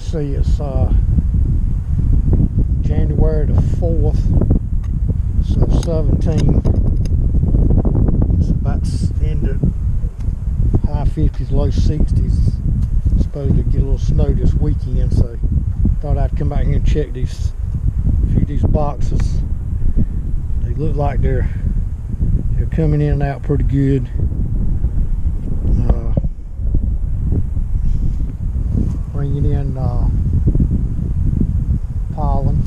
let's see, it's January the 4th, so 17. It's about into high 50s, low 60s. Supposed to get a little snow this weekend, so thought I'd come out here and check these few of these boxes. They look like they're coming in and out pretty good. Bringing in pollen.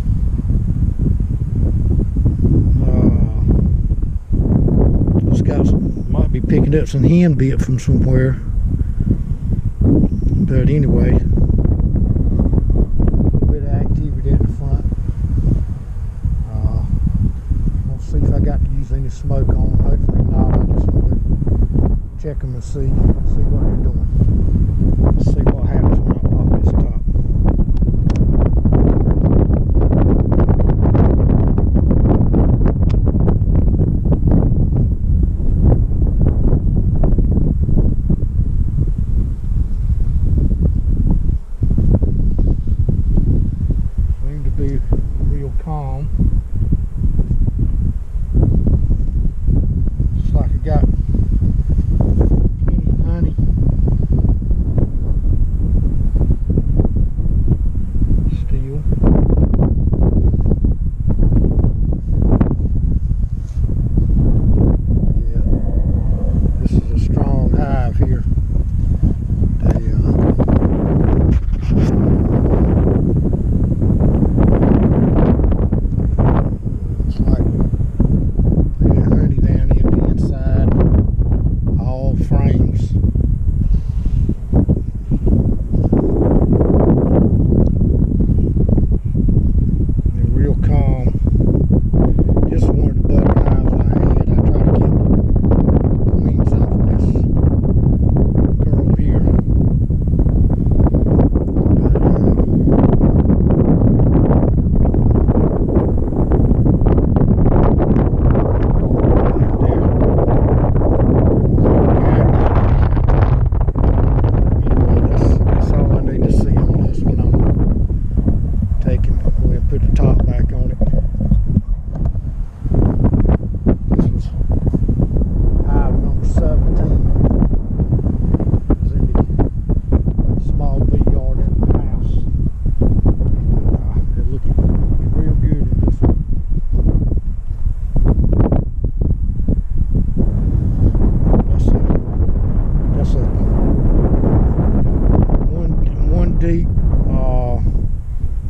Just got some, might be picking up some hen bit from somewhere. But anyway, a bit of activity at the front. We'll see if I got to use any smoke on. Hopefully not. I just want to check them and see what they're doing. See what happens when I pop this top. Seem to be real calm. Looks like I got plenty of honey. Still. Yeah, this is a strong hive here. Looks like plenty of honey down in the inside, all frames. They're real calm. This is one of the butter hives I had. I tried to get queens off of this girl here. That's all I need to see on this one. I'm taking, go ahead and put the top back on it. This was hive number 17. It was in the small bee yard in the house. They're looking real good in this one. That's a one deep,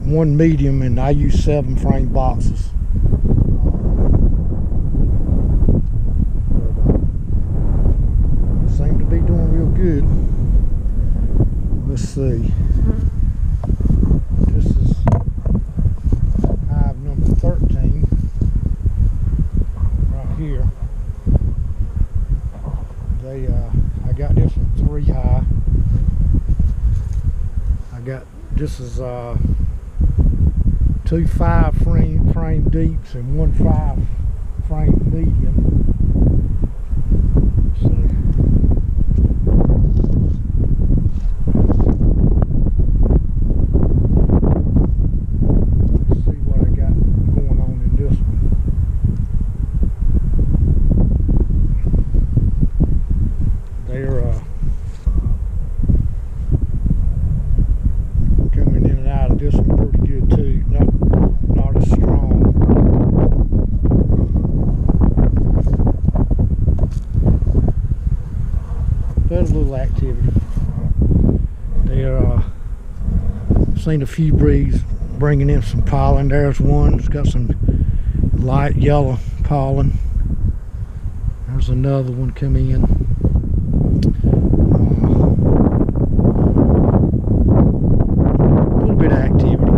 one medium, and I use 7 frame boxes. Seem to be doing real good. Let's see. This is hive number 13 right here. I got this one 3 high. This is 2 5 frame deeps and 1 5 frame medium. So let's see what I got going on in this one. They're coming in and out of this one pretty good too. Not as strong. But a little activity. They're seen a few bees bringing in some pollen. There's one that's got some light yellow pollen. There's another one coming in. A little bit of activity.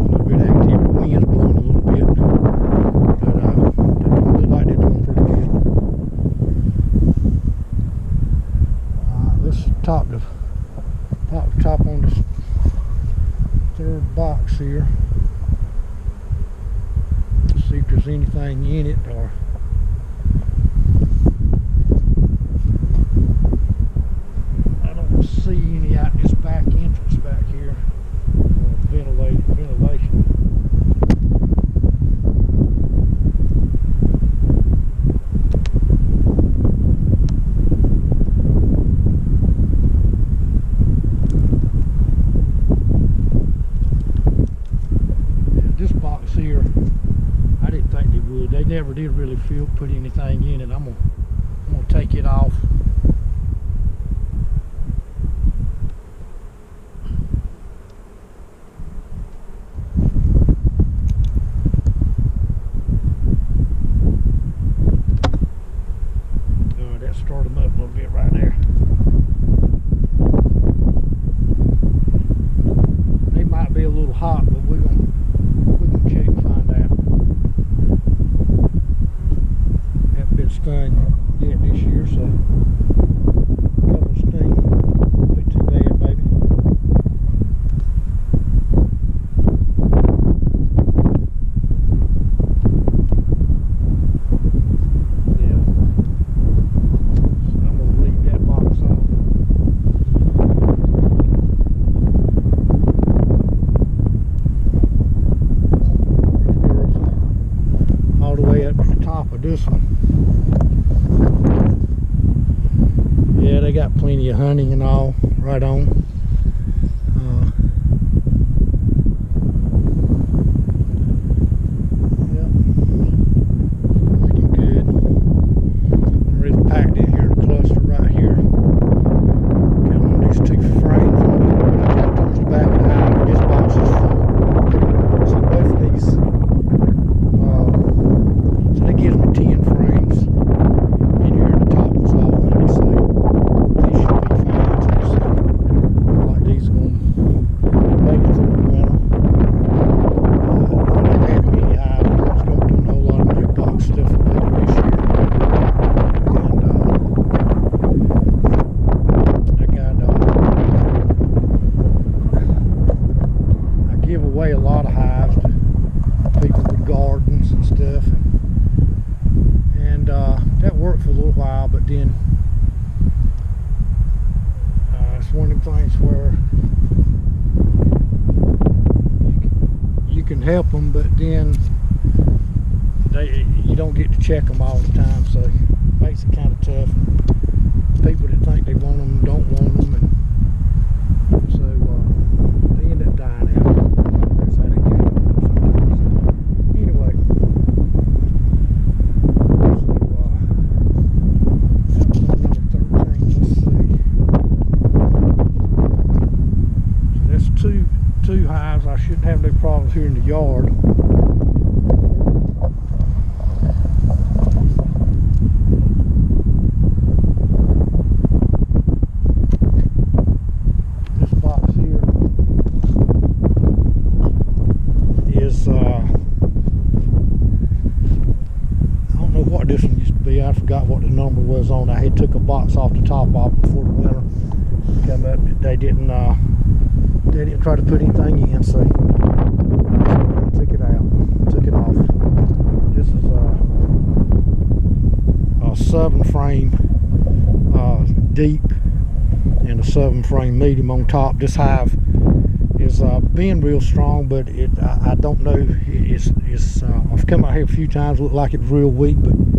Wind's blowing a little bit, but they look like they're doing pretty good. Let's top on this 3rd box here. See if there's anything in it, or I don't see any out this back entrance back here, or never did really put anything in it. I'm gonna take it off. That started them up a little bit right there. They might be a little hot, but we're gonna check and find out. Haven't been stung yet this year, so a couple of stings won't be too bad, baby. Yeah. So I'm gonna leave that box off. All the way up to the top of this one. Yeah, they got plenty of honey and all right on. Yep, looking good. I'm really packed in here in a cluster right here. Got one of these two frames on it. Towards the back of the hive. This box is full. So both of these. So that gives me 10 frames in here, and the top one's all honey, so these should be fine too. So look like these are going to make it through the winter. I never had many hives. I was going to do a whole lot of new box stuff later this year. And I give away a lot of hives to people with gardens and stuff. And that worked for a little while, but then it's one of them things where you can help them, but then you don't get to check them all the time, so it makes it kind of tough. People that think they want them don't want them, and so they end up dying out. That's how they get it sometimes. Anyway. Two hives. I shouldn't have no problems here in the yard. This box here is I don't know what this one used to be. I forgot what the number was on. I had took a box off the top off before the winter come up. They didn't try to put anything in, so I took it out, took it off. This is a 7 frame deep and a 7 frame medium on top. This hive is being real strong, but I don't know. I've come out here a few times, looked like it was real weak, but